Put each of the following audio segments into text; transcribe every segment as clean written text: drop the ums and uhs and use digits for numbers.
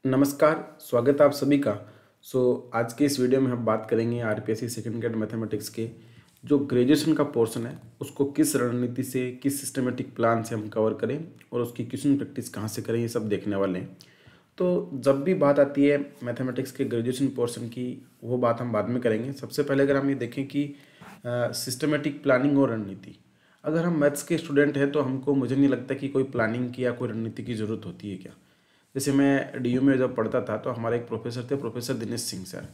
नमस्कार, स्वागत है आप सभी का। आज के इस वीडियो में हम बात करेंगे आरपीएससी सेकंड ग्रेड मैथमेटिक्स के जो ग्रेजुएशन का पोर्शन है उसको किस रणनीति से, किस सिस्टमेटिक प्लान से हम कवर करें और उसकी क्वेश्चन प्रैक्टिस कहाँ से करें, ये सब देखने वाले हैं। तो जब भी बात आती है मैथमेटिक्स के ग्रेजुएशन पोर्शन की, वो बात हम बाद में करेंगे। सबसे पहले अगर हम ये देखें कि सिस्टमेटिक प्लानिंग और रणनीति, अगर हम मैथ्स के स्टूडेंट हैं तो हमको मुझे नहीं लगता कि कोई प्लानिंग की या कोई रणनीति की ज़रूरत होती है क्या। जैसे मैं डीयू में जब पढ़ता था तो हमारे एक प्रोफेसर थे, प्रोफेसर दिनेश सिंह सर।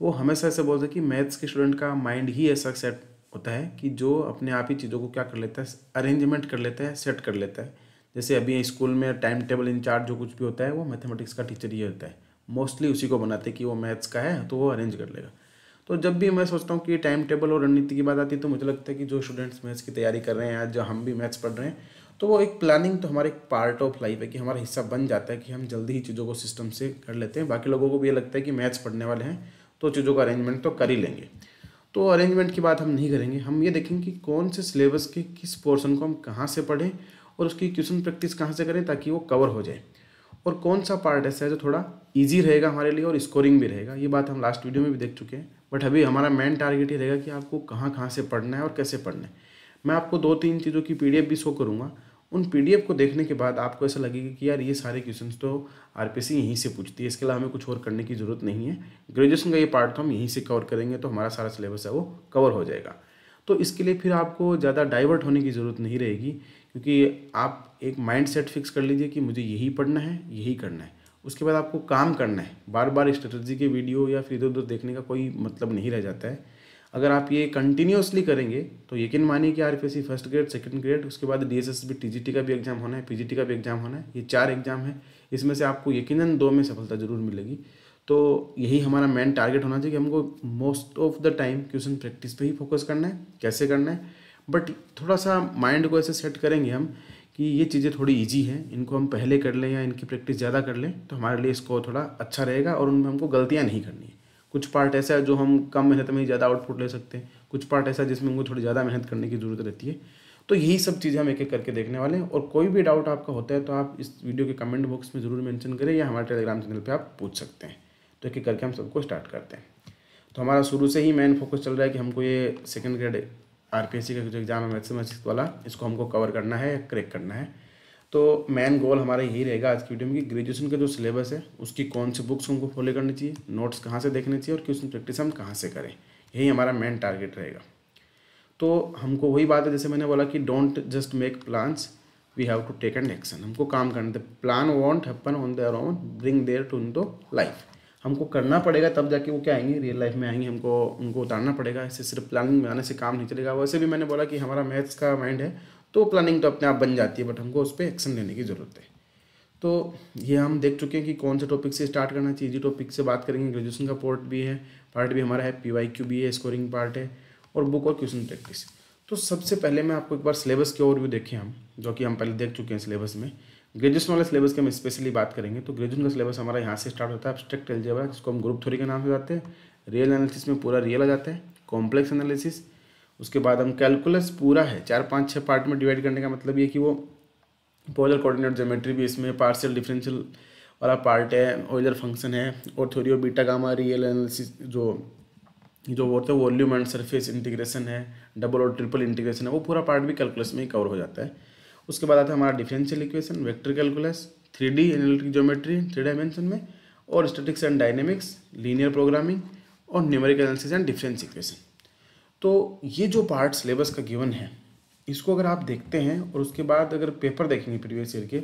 वो हमेशा ऐसे बोलते कि मैथ्स के स्टूडेंट का माइंड ही ऐसा सेट होता है कि जो अपने आप ही चीज़ों को क्या कर लेता है, अरेंजमेंट कर लेता है, सेट कर लेता है। जैसे अभी स्कूल में टाइम टेबल इंचार्ज जो कुछ भी होता है वो मैथमेटिक्स का टीचर ही होता है, मोस्टली उसी को बनाते हैं कि वो मैथ्स का है तो वो अरेंज कर लेगा। तो जब भी मैं सोचता हूँ कि टाइम टेबल और रणनीति की बात आती है तो मुझे लगता है कि जो स्टूडेंट्स मैथ्स की तैयारी कर रहे हैं, आज जो हम भी मैथ्स पढ़ रहे हैं, तो वो एक प्लानिंग तो हमारे एक पार्ट ऑफ लाइफ है कि हमारा हिस्सा बन जाता है कि हम जल्दी ही चीज़ों को सिस्टम से कर लेते हैं। बाकी लोगों को भी ये लगता है कि मैथ्स पढ़ने वाले हैं तो चीज़ों का अरेंजमेंट तो कर ही लेंगे। तो अरेंजमेंट की बात हम नहीं करेंगे, हम ये देखेंगे कि कौन से सिलेबस के किस पोर्शन को हम कहाँ से पढ़ें और उसकी क्वेश्चन प्रैक्टिस कहाँ से करें ताकि वो कवर हो जाए, और कौन सा पार्ट ऐसा है जो थोड़ा इजी रहेगा हमारे लिए और स्कोरिंग भी रहेगा। ये बात हम लास्ट वीडियो में भी देख चुके हैं, बट अभी हमारा मेन टारगेट ये रहेगा कि आपको कहाँ कहाँ से पढ़ना है और कैसे पढ़ना है। मैं आपको 2-3 चीज़ों की पीडीएफ भी शो करूँगा। उन पीडीएफ को देखने के बाद आपको ऐसा लगेगा कि यार ये सारे क्वेश्चंस तो आरपीएससी यहीं से पूछती है, इसके अलावा हमें कुछ और करने की ज़रूरत नहीं है। ग्रेजुएशन का ये पार्ट तो हम यहीं से कवर करेंगे तो हमारा सारा सिलेबस है वो कवर हो जाएगा। तो इसके लिए फिर आपको ज़्यादा डाइवर्ट होने की ज़रूरत नहीं रहेगी, क्योंकि आप एक माइंड सेट फिक्स कर लीजिए कि मुझे यही पढ़ना है, यही करना है। उसके बाद आपको काम करना है। बार बार स्ट्रेटजी के वीडियो या फिर इधर उधर देखने का कोई मतलब नहीं रह जाता है। अगर आप ये कंटिन्यूअसली करेंगे तो यकीन मानिए कि RPSC first grade, second grade, उसके बाद डीएसएसबी टीजीटी का भी एग्जाम होना है, पीजीटी का भी एग्जाम होना है। ये 4 एग्जाम है, इसमें से आपको यकीनन 2 में सफलता जरूर मिलेगी। तो यही हमारा मेन टारगेट होना चाहिए कि हमको most of the time question practice पे ही फोकस करना है, कैसे करना है। बट थोड़ा सा माइंड को ऐसे सेट करेंगे हम कि ये चीज़ें थोड़ी इजी हैं, इनको हम पहले कर लें या इनकी प्रैक्टिस ज़्यादा कर लें तो हमारे लिए इसको थोड़ा अच्छा रहेगा और उनमें हमको गलतियाँ नहीं करनी है। कुछ पार्ट ऐसा है जो हम कम मेहनत में ही ज़्यादा आउटपुट ले सकते हैं, कुछ पार्ट ऐसा है जिसमें हमको थोड़ी ज़्यादा मेहनत करने की ज़रूरत रहती है। तो यही सब चीज़ें हम एक एक करके देखने वाले हैं, और कोई भी डाउट आपका होता है तो आप इस वीडियो के कमेंट बॉक्स में ज़रूर मेंशन करें या हमारे टेलीग्राम चैनल पे आप पूछ सकते हैं। तो एक एक करके हम सबको स्टार्ट करते हैं। तो हमारा शुरू से ही मेन फोकस चल रहा है कि हमको ये सेकंड ग्रेड आरपीएससी का जो एग्जाम है मैथमेटिक्स वाला, इसको हमको कवर करना है, क्रैक करना है। तो मेन गोल हमारा यही रहेगा आज की वीडियो में कि ग्रेजुएशन का जो सिलेबस है उसकी कौन सी बुक्स हमको फॉलो करनी चाहिए, नोट्स कहाँ से देखने चाहिए और क्वेश्चन प्रैक्टिस हम कहाँ से करें। यही हमारा मेन टारगेट रहेगा। तो हमको वही बात है, जैसे मैंने बोला कि don't just make plans, we have to take an action. हमको काम करना है, plan won't happen on their own, bring there to in the life. हमको करना पड़ेगा तब जाके वो क्या आएंगे, रियल लाइफ में आएंगे। हमको उनको उतारना पड़ेगा, ऐसे सिर्फ प्लानिंग में आने से काम नहीं चलेगा। वैसे भी मैंने बोला कि हमारा मैथ्स का माइंड है तो प्लानिंग तो अपने आप बन जाती है, बट हमको उस पर एक्शन लेने की ज़रूरत है। तो ये हम देख चुके हैं कि कौन से टॉपिक से स्टार्ट करना चाहिए। इजी टॉपिक से बात करेंगे, ग्रेजुएशन का पार्ट भी हमारा है, पीवाईक्यू भी है, स्कोरिंग पार्ट है, और बुक और क्वेश्चन प्रैक्टिस। तो सबसे पहले मैं आपको एक बार सिलेबस के ओवरव्यू देखें हम, जो कि हम पहले देख चुके हैं सिलेबस में। ग्रेजुएशन वाले सिलेबस की हम स्पेशली बात करेंगे। तो ग्रेजुएशन का सिलेबस हमारा यहाँ से स्टार्ट होता है, एब्स्ट्रैक्ट अलजेब्रा, जिसको हम ग्रुप थ्योरी के नाम से जाते हैं। रियल एनालिसिस में पूरा रियल आ जाता है, कॉम्प्लेक्स एनालिसिस, उसके बाद हम कैलकुलस पूरा है 4-5-6 पार्ट में डिवाइड करने का मतलब ये कि वो पोलर कोऑर्डिनेट ज्योमेट्री भी इसमें, पार्शियल डिफरेंशियल वाला पार्ट है, ऑयलर फंक्शन है, और theory of beta gamma, real analysis जो होता है, वॉल्यूम एंड सरफेस इंटीग्रेशन है, डबल और ट्रिपल इंटीग्रेशन है, वो पूरा पार्ट भी कैलकुलस में ही कवर हो जाता है। उसके बाद आता है हमारा differential equation, vector calculus, 3D analytic geometry 3 dimension में, और statics and dynamics, linear programming, और numerical analysis and difference equation. तो ये जो पार्ट सिलेबस का गिवन है, इसको अगर आप देखते हैं और उसके बाद अगर पेपर देखेंगे प्रीवियस ईयर के,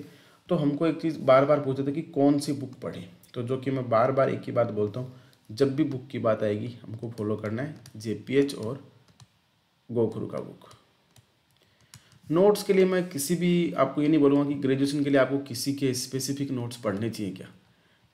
तो हमको एक चीज़ बार बार पूछते थे कि कौन सी बुक पढ़ें। तो जो कि मैं बार बार एक ही बात बोलता हूँ, जब भी बुक की बात आएगी हमको फॉलो करना है जेपीएच और गोखरू का बुक। नोट्स के लिए मैं किसी भी आपको ये नहीं बोलूँगा कि ग्रेजुएशन के लिए आपको किसी के स्पेसिफिक नोट्स पढ़ने चाहिए क्या,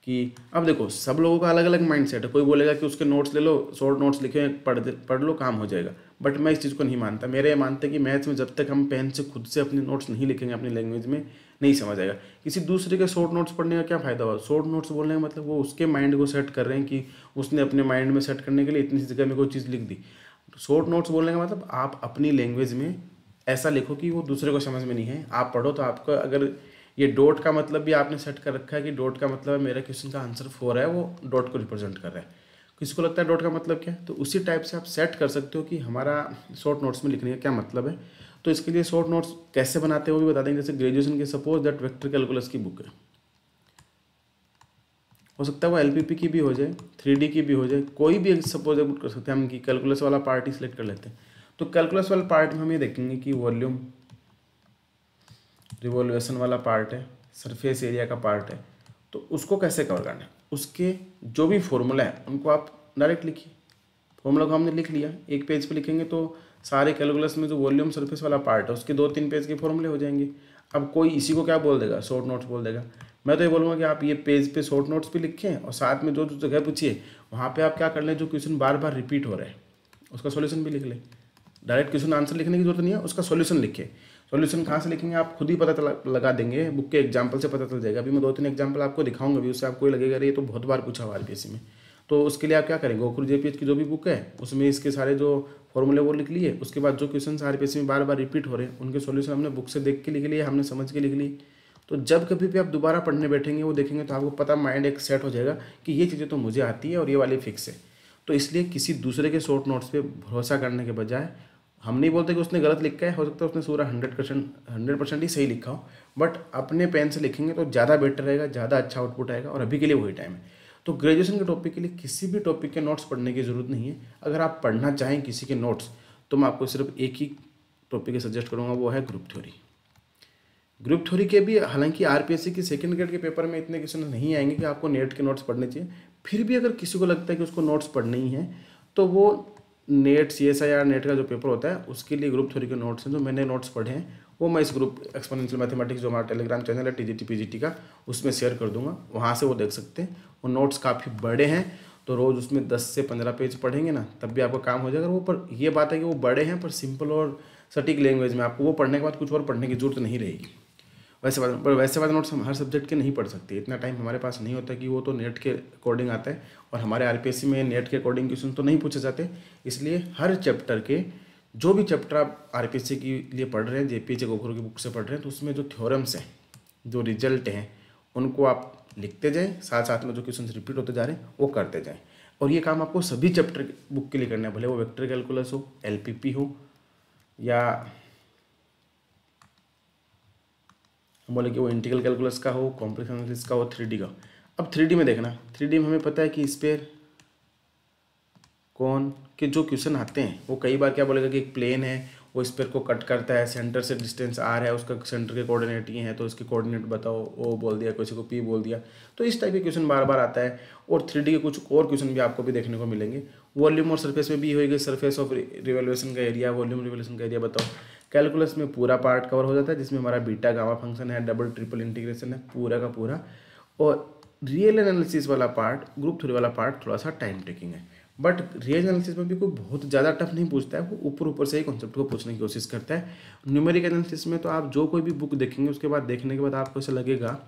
कि अब देखो सब लोगों का अलग अलग माइंड सेट है। कोई बोलेगा कि उसके नोट्स ले लो, शॉर्ट नोट्स लिखे पढ़ लो, काम हो जाएगा। बट मैं इस चीज़ को नहीं मानता। मेरे ये मानते हैं कि मैथ्स में जब तक हम पेन से खुद से अपने नोट्स नहीं लिखेंगे अपनी लैंग्वेज में, नहीं समझ आएगा। किसी दूसरे के शॉर्ट नोट्स पढ़ने का क्या फ़ायदा हुआ। शॉर्ट नोट्स बोलने का मतलब वो उसके माइंड को सेट कर रहे हैं कि उसने अपने माइंड में सेट करने के लिए इतनी सी जगह में कोई चीज़ लिख दी। शॉर्ट नोट्स बोलने का मतलब आप अपनी लैंग्वेज में ऐसा लिखो कि वो दूसरे को समझ में नहीं है, आप पढ़ो। तो आपका अगर ये डॉट का मतलब भी आपने सेट कर रखा है कि डॉट का मतलब है मेरा क्वेश्चन का आंसर 4 है, वो डॉट को रिप्रेजेंट कर रहा है। किसको लगता है डॉट का मतलब क्या है, तो उसी टाइप से आप सेट कर सकते हो कि हमारा शॉर्ट नोट्स में लिखने का क्या मतलब है। तो इसके लिए शॉर्ट नोट्स कैसे बनाते हैं वो भी बता देंगे। जैसे ग्रेजुएशन के सपोज दैट वेक्टर कैलकुलस की बुक है, हो सकता है वो एलपीपी की भी हो जाए, 3D की भी हो जाए, कोई भी सपोज कर सकते हैं हम कि कैलकुलस वाला पार्ट ही सिलेक्ट कर लेते हैं। तो कैलकुलस वाले पार्ट में हम ये देखेंगे कि वॉल्यूम रिवॉल्यूशन वाला पार्ट है, सरफेस एरिया का पार्ट है, तो उसको कैसे कवर करना है। उसके जो भी फॉर्मूला है उनको आप डायरेक्ट लिखिए। फॉर्मूला को हमने लिख लिया, एक पेज पे लिखेंगे तो सारे कैलकुलस में जो वॉल्यूम सरफेस वाला पार्ट है उसके 2-3 पेज के फॉर्मूले हो जाएंगे। अब कोई इसी को क्या बोल देगा, शॉर्ट नोट्स बोल देगा। मैं तो ये बोलूँगा कि आप ये पेज पे शॉर्ट नोट्स भी लिखें और साथ में जो जो जगह पूछिए वहाँ पे आप क्या कर लें, जो क्वेश्चन बार बार रिपीट हो रहा है उसका सॉल्यूशन भी लिख लें। डायरेक्ट क्वेश्चन आंसर लिखने की जरूरत नहीं है, उसका सॉल्यूशन लिखिए। सॉल्यूशन कहाँ से लिखेंगे आप खुद ही पता लगा देंगे, बुक के एग्जाम्पल से पता चल जाएगा। अभी मैं 2-3 एग्जाम्पल आपको दिखाऊंगा भी, उससे आपको लगेगा अरे ये तो बहुत बार पूछा हुआ आरपीएससी में। तो उसके लिए आप क्या करेंगे, गोकुल जेपीएच की जो भी बुक है उसमें इसके सारे जो फॉर्मूले वो लिख लिए। उसके बाद जो क्वेश्चन आरपीएससी में बार बार रिपीट हो रहे हैं उनके सॉल्यूशन हमने बुक से देख के लिख लिए, हमने समझ के लिख लिए। तो जब कभी भी आप दोबारा पढ़ने बैठेंगे वो देखेंगे तो आपको पता माइंड एक सेट हो जाएगा कि ये चीज़ें तो मुझे आती है और ये वाली फिक्स है। तो इसलिए किसी दूसरे के शॉर्ट नोट्स पे भरोसा करने के बजाय, हम नहीं बोलते कि उसने गलत लिखा है, हो सकता है उसने पूरा 100% ही सही लिखा हो, बट अपने पेन से लिखेंगे तो ज़्यादा बेटर रहेगा, ज़्यादा अच्छा आउटपुट आएगा और अभी के लिए वही टाइम है। तो ग्रेजुएशन के टॉपिक के लिए किसी भी टॉपिक के नोट्स पढ़ने की ज़रूरत नहीं है। अगर आप पढ़ना चाहें किसी के नोट्स तो मैं आपको सिर्फ एक ही टॉपिक सजेस्ट करूँगा, वो है ग्रुप थ्योरी। ग्रुप थ्योरी के भी हालांकि आरपीएससी की सेकंड ग्रेड के पेपर में इतने क्वेश्चन नहीं आएंगे कि आपको नेट के नोट्स पढ़ने चाहिए। फिर भी अगर किसी को लगता है कि उसको नोट्स पढ़ने ही है तो वो नेट CSIR नेट का जो पेपर होता है उसके लिए ग्रुप थ्योरी के नोट्स हैं। जो मैंने नोट्स पढ़े हैं वो मैं इस ग्रुप एक्सपोनेंशियल मैथमेटिक्स जो हमारा टेलीग्राम चैनल है TGT PGT का, उसमें शेयर कर दूंगा, वहाँ से वो देख सकते हैं। वो नोट्स काफ़ी बड़े हैं तो रोज़ उसमें 10 से 15 पेज पढ़ेंगे ना तब भी आपका काम हो जाएगा। वो पर ये बात है कि वो बड़े हैं पर सिंपल और सटीक लैंग्वेज में, आपको वो पढ़ने के बाद कुछ और पढ़ने की जरूरत नहीं रहेगी। वैसे वाले नोट्स हम हर सब्जेक्ट के नहीं पढ़ सकते, इतना टाइम हमारे पास नहीं होता कि वो तो नेट के अकॉर्डिंग आता है और हमारे आरपीएससी में नेट के अकॉर्डिंग क्वेश्चन तो नहीं पूछे जाते। इसलिए हर चैप्टर के जो भी चैप्टर आप आरपीएससी के लिए पढ़ रहे हैं, जेपीएच गोखरू की बुक से पढ़ रहे हैं, तो उसमें जो थ्योरम्स हैं, जो रिजल्ट हैं, उनको आप लिखते जाएँ, साथ साथ में जो क्वेश्चन रिपीट होते जा रहे हैं वो करते जाएँ। और ये काम आपको सभी चैप्टर बुक के लिए करना है, भले वो वेक्टर कैलकुलस हो, LPP हो, या हम बोले कि वो इंटीग्रल कैलकुलस का हो, कॉम्प्लेक्स एनालिसिस का हो, 3D का। अब 3D में देखना, 3D में हमें पता है कि स्फीयर कौन के जो क्वेश्चन आते हैं वो कई बार क्या बोलेगा कि एक प्लेन है, वो स्फीयर को कट करता है, सेंटर से डिस्टेंस R है, उसका सेंटर के कोऑर्डिनेट ये हैं तो इसके कोऑर्डिनेट बताओ, O बोल दिया, किसी को P बोल दिया। तो इस टाइप के क्वेश्चन बार बार आता है। और 3D के कुछ और क्वेश्चन भी आपको भी देखने को मिलेंगे। वॉल्यूम और सरफेस में भी होएगी, सरफेस ऑफ रिवॉल्यूशन का एरिया, वॉल्यूम रिवॉल्यूशन का एरिया बताओ। कैलकुलस में पूरा पार्ट कवर हो जाता है जिसमें हमारा बीटा गामा फंक्शन है, डबल ट्रिपल इंटीग्रेशन है, पूरा का पूरा। और रियल एनालिसिस वाला पार्ट, ग्रुप थ्योरी वाला पार्ट थोड़ा सा टाइम टेकिंग है, बट रियल एनालिसिस में भी कोई बहुत ज़्यादा टफ नहीं पूछता है, वो ऊपर ऊपर से ही कॉन्सेप्ट को पूछने की कोशिश करता है। न्यूमेरिक एनालिसिस में तो आप जो कोई भी बुक देखेंगे उसके बाद देखने के बाद आपको ऐसा लगेगा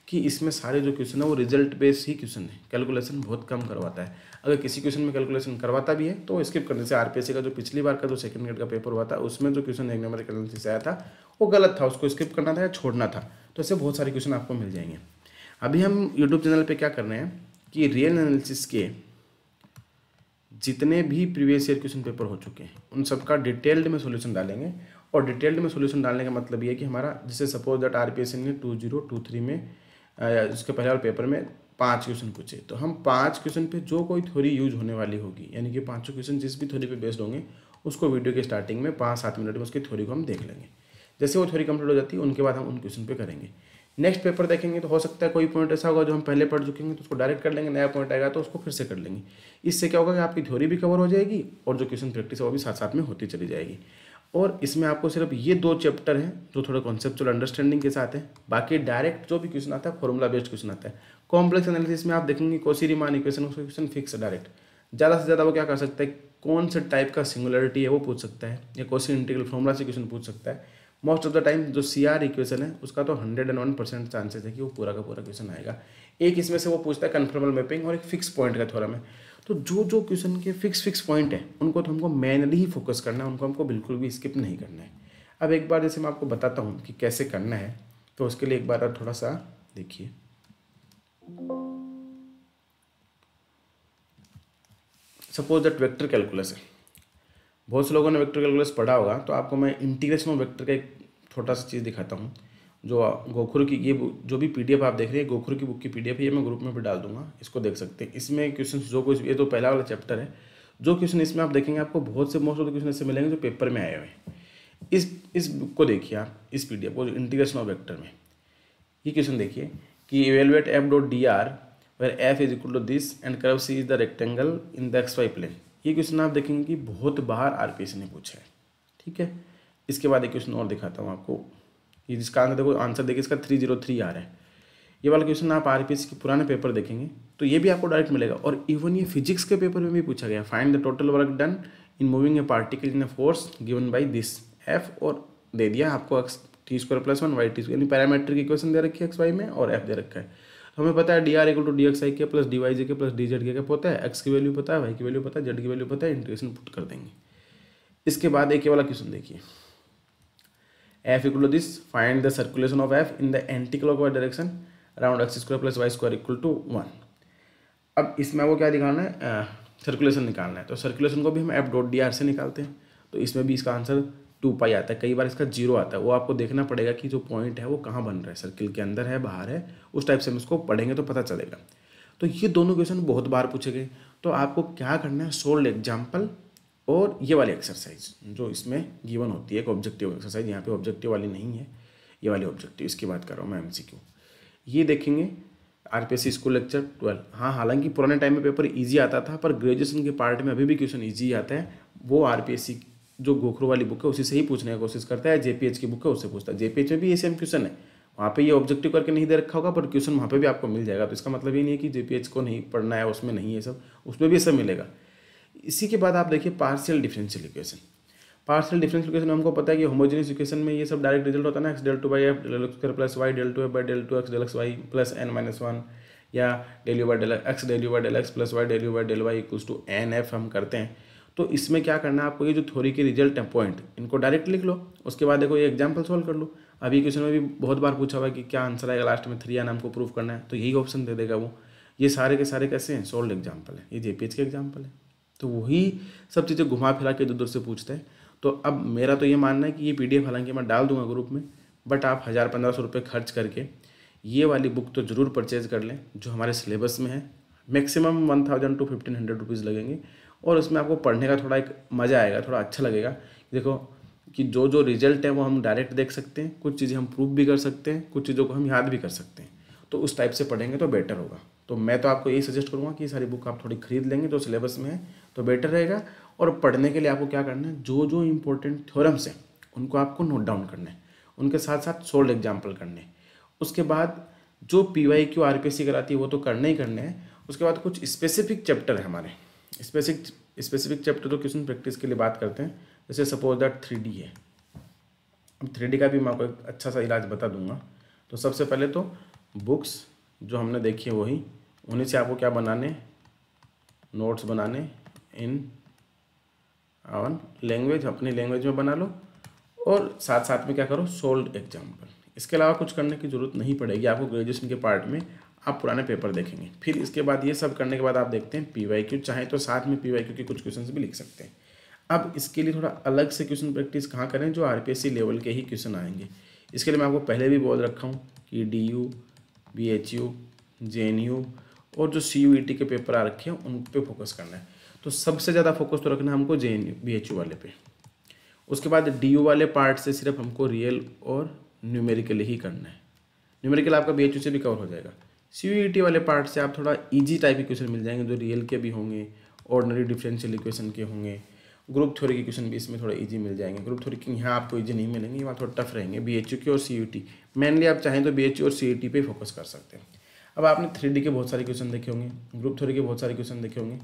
कि इसमें सारे जो क्वेश्चन है वो रिजल्ट बेस्ड ही क्वेश्चन है, कैलकुलेशन बहुत कम करवाता है। अगर किसी क्वेश्चन में कैलकुलेशन करवाता भी है तो स्किप करने से। आरपीएससी का जो पिछली बार का जो सेकंड ग्रेड का पेपर हुआ था उसमें जो क्वेश्चन एक न्यूमेरिक एनालिसिस आया था वो गलत था, उसको स्किप करना था या छोड़ना था। तो ऐसे बहुत सारे क्वेश्चन आपको मिल जाएंगे। अभी हम यूट्यूब चैनल पर क्या कर रहे हैं कि रियल एनालिसिस के जितने भी प्रीवियस ईयर क्वेश्चन पेपर हो चुके हैं उन सबका डिटेल्ड में सॉल्यूशन डालेंगे। और डिटेल्ड में सॉल्यूशन डालने का मतलब ये है कि हमारा जैसे सपोज दैट आरपीएससी ने 2023 में उसके पहले वाले पेपर में 5 क्वेश्चन पूछे, तो हम 5 क्वेश्चन पे जो कोई थ्योरी यूज होने वाली होगी, यानी कि 5 क्वेश्चन जिस भी थ्योरी पे बेस्ड होंगे उसको वीडियो के स्टार्टिंग में 5-7 मिनट में उसकी थ्योरी को हम देख लेंगे। जैसे वो थ्योरी कंप्लीट हो जाती है उनके बाद हम उन क्वेश्चन पे करेंगे। नेक्स्ट पेपर देखेंगे तो हो सकता है कोई पॉइंट ऐसा होगा जो हम पहले पढ़ चुके हैं तो उसको डायरेक्ट कर लेंगे, नया पॉइंट आएगा तो उसको फिर से कर लेंगे। इससे क्या होगा कि आपकी थ्योरी भी कवर हो जाएगी और जो क्वेश्चन प्रैक्टिस है वो भी साथ साथ में होती चली जाएगी। और इसमें आपको सिर्फ ये 2 चैप्टर हैं जो थोड़ा कॉन्सेप्चुअल अंडरस्टैंडिंग के साथ है, बाकी डायरेक्ट जो भी क्वेश्चन आता है फॉर्मूला बेस्ड क्वेश्चन आता है। कॉम्प्लेक्स एनालिसिस में आप देखेंगे कॉची-रीमान इक्वेशन, उसका क्वेश्चन फिक्स है डायरेक्ट। ज़्यादा से ज़्यादा वो क्या कर सकता है, कौन से टाइप का सिंगुलरिटी है वो पूछ सकता है, या कॉची इंटीग्रल फॉर्मूला से क्वेश्चन पूछ सकता है। मोस्ट ऑफ द टाइम जो CR इक्वेशन है उसका तो 101% चांसेस है कि वो पूरा का पूरा क्वेश्चन आएगा। एक इसमें से वो पूछता है कन्फर्मल मैपिंग और एक फिक्स पॉइंट का थ्योरम है। तो जो जो क्वेश्चन के फिक्स पॉइंट है उनको तो हमको मैनुअली ही फोकस करना है, उनको हमको बिल्कुल भी स्किप नहीं करना है। अब एक बार जैसे मैं आपको बताता हूँ कि कैसे करना है, तो उसके लिए एक बार आप थोड़ा सा देखिए, सपोज दैट वेक्टर कैलकुलस है, बहुत से लोगों ने वेक्टर कैलकुलस पढ़ा होगा, तो आपको मैं इंटीग्रेशन ऑफ वेक्टर का एक छोटा सा चीज़ दिखाता हूँ। जो गोखुर की ये जो भी पीडीएफ आप देख रहे हैं, गोखुर की बुक की पीडीएफ है, ये मैं ग्रुप में भी डाल दूंगा, इसको देख सकते हैं। इसमें क्वेश्चन जो कुछ, ये तो पहला वाला चैप्टर है, जो क्वेश्चन इसमें आप देखेंगे आपको बहुत से मोस्ट ऑफ द क्वेश्चन ऐसे मिलेंगे जो पेपर में आए हुए हैं। इस बुक को देखिए आप, इस पीडीएफ को, इंटीग्रेशन ऑफ वेक्टर में ये क्वेश्चन देखिए कि evaluate F dot D R where F is equal to this and curve C is the rectangle in the X Y plane. ये क्वेश्चन आप देखेंगे कि बहुत बार आरपीएससी ने पूछा है, ठीक है। इसके बाद एक क्वेश्चन और दिखाता हूँ आपको, ये जिसका आंसर देखो, आंसर देखिए इसका 303 आ रहा है। ये वाला क्वेश्चन आप आरपीएससी के पुराने पेपर देखेंगे तो ये भी आपको डायरेक्ट मिलेगा। और इवन ये फिजिक्स के पेपर में भी पूछा गया, find the total work done in moving a particle in a force given by this F, और दे दिया आपको X T square plus 1 Y T square, यानी पैरामीट्रिक इक्वेशन दे रखी है एक्स वाई में, और एफ दे रखा है। तो हमें पता है d r equal to d x i के प्लस डी वाई जे के प्लस डी जेड के होता है, एक्स की वैल्यू पता है, वाई की वैल्यू पता है, जेड की वैल्यू पता है, इंटीग्रेशन पुट कर देंगे। इसके बाद एक वाला क्वेश्चन देखिए, F equal to this, find the circulation of F in the anti clockwise direction around X square plus Y square equal to 1। अब इसमें वो क्या निकालना है, सर्कुलेशन निकालना है। तो सर्कुलेशन को भी हम एफ डॉट डी आर से निकालते हैं, तो इसमें भी इसका आंसर 2 पाई आता है, कई बार इसका 0 आता है। वो आपको देखना पड़ेगा कि जो पॉइंट है वो कहाँ बन रहा है, सर्किल के अंदर है, बाहर है, उस टाइप से हम इसको पढ़ेंगे तो पता चलेगा। तो ये दोनों क्वेश्चन बहुत बार पूछे गए। तो आपको क्या करना है, सोल्ड एग्जाम्पल और ये वाली एक्सरसाइज जो इसमें गिवन होती है, एक ऑब्जेक्टिव एक्सरसाइज, यहाँ पे ऑब्जेक्टिव वाली नहीं है, ये वाली ऑब्जेक्टिव, इसकी बात कर रहा हूँ मैं, एमसीक्यू। ये देखेंगे आरपीएससी स्कूल लेक्चर 12। हाँ, हालांकि पुराने टाइम में पेपर इजी आता था, पर ग्रेजुएशन के पार्ट में अभी भी क्वेश्चन इजी आता है। वो आरपीएससी जो गोखरू वाली बुक है उसी से ही पूछने की कोशिश करता है, जेपीएच की बुक है उससे पूछता है। जेपीएच में भी ये सेम क्वेश्चन है, वहाँ पे ये ऑब्जेक्टिव करके नहीं दे रखा होगा, पर क्वेश्चन वहाँ पे भी आपको मिल जाएगा। तो इसका मतलब ये नहीं है कि जेपीएच को नहीं पढ़ना है, उसमें नहीं है सब, उसमें भी सब मिलेगा। इसी के बाद आप देखिए partial differential equation. Partial differential equation में हमको पता है कि होमोजेनियस इक्वेशन में ये सब डायरेक्ट रिजल्ट होता है ना, x del two by f del x square plus y del two f by del two x del x y plus n minus 1, या del u by del x del u by del x plus y del u by del y equals to n f हम करते हैं। तो इसमें क्या करना है आपको, ये जो थ्योरी के रिजल्ट है पॉइंट, इनको डायरेक्ट लिख लो, उसके बाद देखो ये एग्जाम्पल सॉल्व कर लो। अभी क्वेश्चन में भी बहुत बार पूछा हुआ है कि क्या आंसर आएगा लास्ट में, 3 नाम को प्रूव करना है, तो यही ऑप्शन दे देगा वो। ये सारे के सारे कैसे हैं, सोल्ड एग्जाम्पल है, ये जेपीएच के एग्जाम्पल है। तो वही सब चीज़ें घुमा फिरा के इधर से पूछते हैं। तो अब मेरा तो ये मानना है कि ये पीडीएफ हालांकि मैं डाल दूंगा ग्रुप में, बट आप 1000-1500 रुपये खर्च करके ये वाली बुक तो ज़रूर परचेज कर लें जो हमारे सिलेबस में है। मैक्सिमम 1000 to 1500 रुपीज़ लगेंगे, और उसमें आपको पढ़ने का थोड़ा एक मज़ा आएगा, थोड़ा अच्छा लगेगा। देखो कि जो जो रिजल्ट है वो हम डायरेक्ट देख सकते हैं, कुछ चीज़ें हम प्रूव भी कर सकते हैं, कुछ चीज़ों को हम याद भी कर सकते हैं। तो उस टाइप से पढ़ेंगे तो बेटर होगा। तो मैं तो आपको यही सजेस्ट करूँगा कि ये सारी बुक आप थोड़ी खरीद लेंगे जो सिलेबस में है तो बेटर रहेगा। और पढ़ने के लिए आपको क्या करना है, जो जो इंपॉर्टेंट थ्योरम्स हैं उनको आपको नोट डाउन करना है, उनके साथ साथ सोल्ड एग्जाम्पल करने हैं। उसके बाद जो PYQ आरपीएससी कराती है वो तो करने ही करने हैं। उसके बाद कुछ स्पेसिफिक चैप्टर है हमारे, स्पेसिफिक चैप्टर तो क्वेश्चन प्रैक्टिस के लिए बात करते हैं। जैसे सपोज दैट 3D है, अब 3D का भी मैं आपको एक अच्छा सा इलाज बता दूंगा। तो सबसे पहले तो बुक्स जो हमने देखी है वही, उन्हीं से आपको क्या बनाने, नोट्स बनाने इन ऑन लैंग्वेज, अपनी लैंग्वेज में बना लो, और साथ साथ में क्या करो, सोल्ड एग्जाम्पल। इसके अलावा कुछ करने की ज़रूरत नहीं पड़ेगी आपको। ग्रेजुएशन के पार्ट में आप पुराने पेपर देखेंगे, फिर इसके बाद ये सब करने के बाद आप देखते हैं PYQ, चाहे तो साथ में PYQ के कुछ क्वेश्चन भी लिख सकते हैं। अब इसके लिए थोड़ा अलग से क्वेश्चन प्रैक्टिस कहाँ करें, जो आरपीएससी लेवल के ही क्वेश्चन आएंगे। इसके लिए मैं आपको पहले भी बोल रखा हूँ कि DU, BHU, JNU और जो CUET के पेपर आ रखे हैं उन पे फोकस करना है। तो सबसे ज़्यादा फोकस तो रखना है हमको JNU BHU वाले पे। उसके बाद DU वाले पार्ट से सिर्फ हमको रियल और न्यूमेरिकल ही करना है। न्यूमेरिकल आपका BHU से भी कवर हो जाएगा। CUET वाले पार्ट से आप थोड़ा इजी टाइप के क्वेश्चन मिल जाएंगे, जो रियल के भी होंगे, ऑर्डिनरी डिफरेंशियल इक्वेशन के होंगे, ग्रुप थ्योरी के क्वेश्चन भी इसमें थोड़ा इजी मिल जाएंगे। ग्रुप थ्योरी के यहाँ आपको इजी नहीं मिलेंगे, वहाँ थोड़ा टफ रहेंगे। BHU के और CUET मेनली आप चाहें तो BHU और CUET पे फोकस कर सकते हैं। अब आपने 3D के बहुत सारे क्वेश्चन देखे होंगे, ग्रुप थ्योरी के बहुत सारे क्वेश्चन देखे होंगे।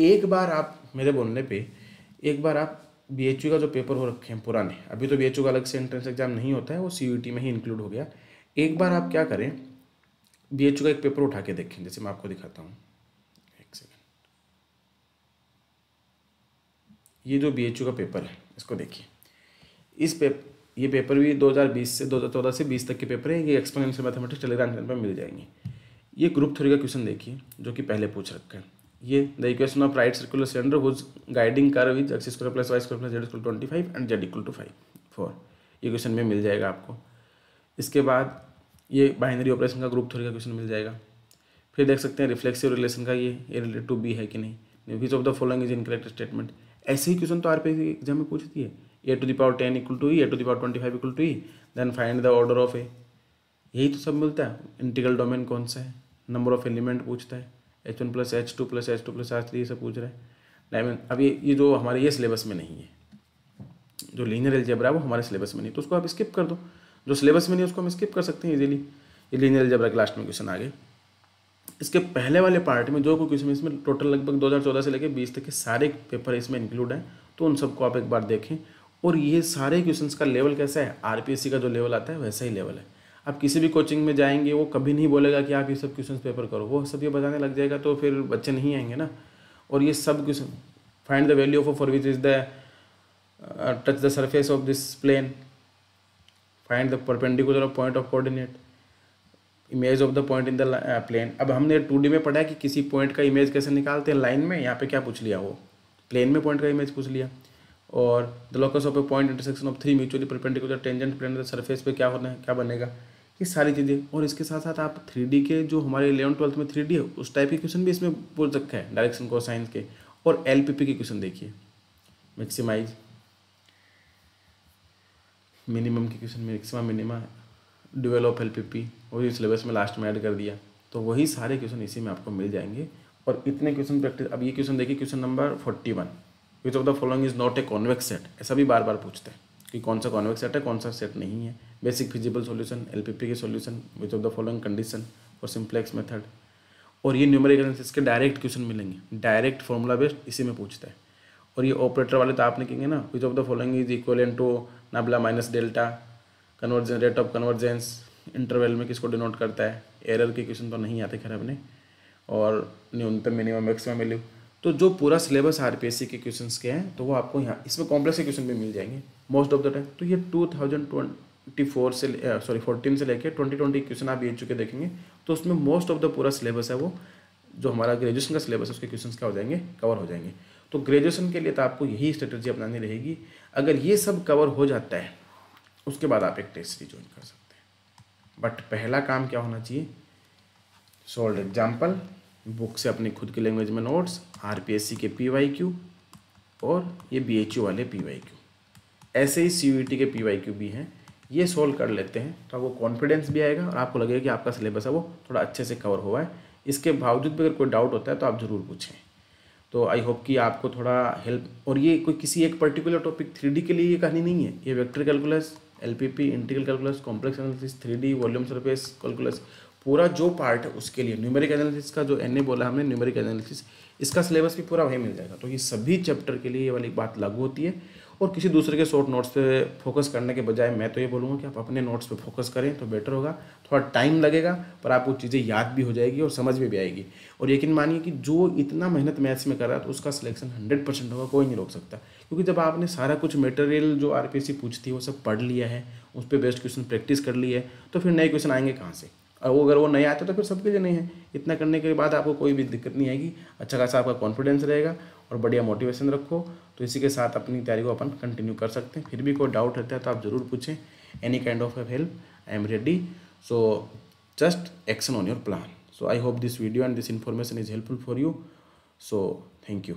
एक बार आप मेरे बोलने पे एक बार आप BHU का जो पेपर हो रखे हैं पुराने, अभी तो BHU का अलग से एंट्रेंस एग्जाम नहीं होता है, वो CUET में ही इंक्लूड हो गया। एक बार आप क्या करें, BHU का एक पेपर उठा के देखें। जैसे मैं आपको दिखाता हूँ, एक सेकेंड, ये जो BHU का पेपर है इसको देखिए। ये पेपर भी 2020 से 2014 से 20 तक के पेपर है। ये एक्सपोनेंशियल मैथमेटिक्स टेलीग्राम चैनल पर मिल जाएंगे। ये ग्रुप 3 का क्वेश्चन देखिए जो कि पहले पूछ रखा है। ये the equation of right circular cylinder whose guiding curve is x square plus y square plus z equal 25 and z equal to 4। ये क्वेश्चन में मिल जाएगा आपको। इसके बाद ये बाइनरी ऑपरेशन का ग्रुप 3 का क्वेश्चन मिल जाएगा। फिर देख सकते हैं रिफ्लेक्सिव रिलेशन का ये रिलेटेड टू बी है कि नहीं, which of the following is incorrect statement. ऐसे ही क्वेश्चन तो आरपीएससी एग्जाम में पूछती है। a⁻10 equal to e, a⁻25 equal to e, then find the order of a. यही तो सब मिलता है। इंटीग्रल डोमेन कौन सा है, नंबर ऑफ एलिमेंट पूछता है, h1 plus H2 plus H2 plus R3 ये सब पूछ रहा है। डायमेंशन अब ये जो हमारे ये सिलेबस में नहीं है, जो लीनियर अलजेब्रा है वो हमारे सिलेबस में नहीं, तो उसको आप स्किप कर दो। जो सिलेबस में नहीं उसको हम स्किप कर सकते हैं इजीली। ये लीनियर अलजेब्रा के लास्ट में क्वेश्चन आ गए। इसके पहले वाले पार्ट में जो कोई क्वेश्चन इसमें टोटल लगभग 2014 से लेकर 20 तक के सारे पेपर इसमें इंक्लूड हैं, तो उन सबको आप एक बार देखें। और ये सारे क्वेश्चंस का लेवल कैसा है, आरपीएससी का जो लेवल आता है वैसा ही लेवल है। आप किसी भी कोचिंग में जाएंगे वो कभी नहीं बोलेगा कि आप ये सब क्वेश्चंस पेपर करो, वो सब ये बताने लग जाएगा, तो फिर बच्चे नहीं आएंगे ना। और ये सब question, find the value of for which is the touch the surface of this plane, find the perpendicular of point of coordinate, image of the point in the plane. अब हमने 2D में पढ़ा है कि किसी पॉइंट का image कैसे निकालते हैं लाइन में, यहाँ पे क्या पूछ लिया, वो प्लेन में पॉइंट का इमेज पूछ लिया। और the locus of a point intersection of 3 mutually perpendicular tangent plane the surface पे क्या होना है, क्या बनेगा, ये सारी चीज़ें। और इसके साथ साथ आप 3D के जो हमारे 11th-12th में 3D है उस टाइप के क्वेश्चन भी इसमें पूछ रखा है, डायरेक्शन कोसाइन के। और LPP के क्वेश्चन देखिए, मैक्सिमाइज, मिनिमम के question, maximum minima, dual of LPP, वही सिलेबस में लास्ट में ऐड कर दिया। तो वही सारे क्वेश्चन इसी में आपको मिल जाएंगे। और इतने क्वेश्चन प्रैक्टिस। अब ये क्वेश्चन देखिए, question number 41, which of the following is not a convex set. ऐसा भी बार बार पूछते हैं कि कौन सा कॉन्वेक्स सेट है, कौन सा सेट नहीं है। बेसिक फिजिबल सॉल्यूशन, LPP के solution, which of the following condition for simplex method. और ये न्यूमेरिकल एनालिसिस के डायरेक्ट क्वेश्चन मिलेंगे, डायरेक्ट फॉर्मूला बेस्ड इसी में पूछता है। और ये ऑपरेटर वाले तो आपने कहेंगे ना, which of the following is equivalent to nabla minus delta, convergence, rate of convergence, interval में किसको डिनोट करता है। एरर के क्वेश्चन तो नहीं आते खैर अपने। और न्यूनतम, मिनिमम, मैक्सिमम वैल्यू। तो जो पूरा सिलेबस आरपीएससी के क्वेश्चंस के हैं तो वो आपको यहाँ इसमें कॉम्प्लेक्स के क्वेश्चन भी मिल जाएंगे मोस्ट ऑफ द टाइम। तो ये 14 से लेकर 2020 क्वेश्चन आप ये चुके देखेंगे, तो उसमें मोस्ट ऑफ द पूरा सिलेबस है वो जो हमारा ग्रेजुएशन का सिलेबस है उसके क्वेश्चन क्या हो जाएंगे, कवर हो जाएंगे। तो ग्रेजुएशन के लिए तो आपको यही स्ट्रेटेजी अपनानी रहेगी। अगर ये सब कवर हो जाता है उसके बाद आप एक टेस्ट सीरीज ज्वाइन कर सकते हैं। बट पहला काम क्या होना चाहिए, सॉल्व एग्जाम्पल, बुक से अपनी खुद की लैंग्वेज में नोट्स, आरपीएससी के PYQ और ये BHU वाले PYQ। ऐसे ही CUET के PYQ भी हैं, ये सोल्व कर लेते हैं तो आपको कॉन्फिडेंस भी आएगा और आपको लगेगा कि आपका सिलेबस है वो थोड़ा अच्छे से कवर हुआ है। इसके बावजूद भी अगर कोई डाउट होता है तो आप ज़रूर पूछें। तो आई होप कि आपको थोड़ा हेल्प। और ये कोई किसी एक पर्टिकुलर टॉपिक 3D के लिए ये कहानी नहीं है, ये vector calculus, LPP, integral calculus, complex analysis, 3D, volume surface calculus, पूरा जो पार्ट है उसके लिए। न्यूमेरिक एनालिसिस का जो NA बोला हमने, न्यूमेरिक एनालिसिस, इसका सिलेबस भी पूरा वही मिल जाएगा। तो ये सभी चैप्टर के लिए ये वाली बात लागू होती है। और किसी दूसरे के शॉर्ट नोट्स पे फोकस करने के बजाय मैं तो ये बोलूँगा कि आप अपने नोट्स पे फोकस करें तो बेटर होगा। थोड़ा टाइम लगेगा पर आपको चीज़ें याद भी हो जाएगी और समझ में भी आएगी। और यकीन मानिए कि जो इतना मेहनत मैथ्स में कर रहा है तो उसका सिलेक्शन 100% होगा, कोई नहीं रोक सकता। क्योंकि जब आपने सारा कुछ मटेरियल जो आरपीएससी पूछती है वो सब पढ़ लिया है, उस पर बेस्ट क्वेश्चन प्रैक्टिस कर ली है, तो फिर नए क्वेश्चन आएंगे कहाँ से। और वो अगर वो नहीं आते तो फिर सबके लिए नहीं है। इतना करने के बाद आपको कोई भी दिक्कत नहीं आएगी, अच्छा खासा आपका कॉन्फिडेंस रहेगा और बढ़िया मोटिवेशन रखो। तो इसी के साथ अपनी तैयारी को अपन कंटिन्यू कर सकते हैं। फिर भी कोई डाउट रहता है तो आप ज़रूर पूछें, any kind of help I am ready. So just action on your plan. So I hope this video and this information is helpful for you. So thank you.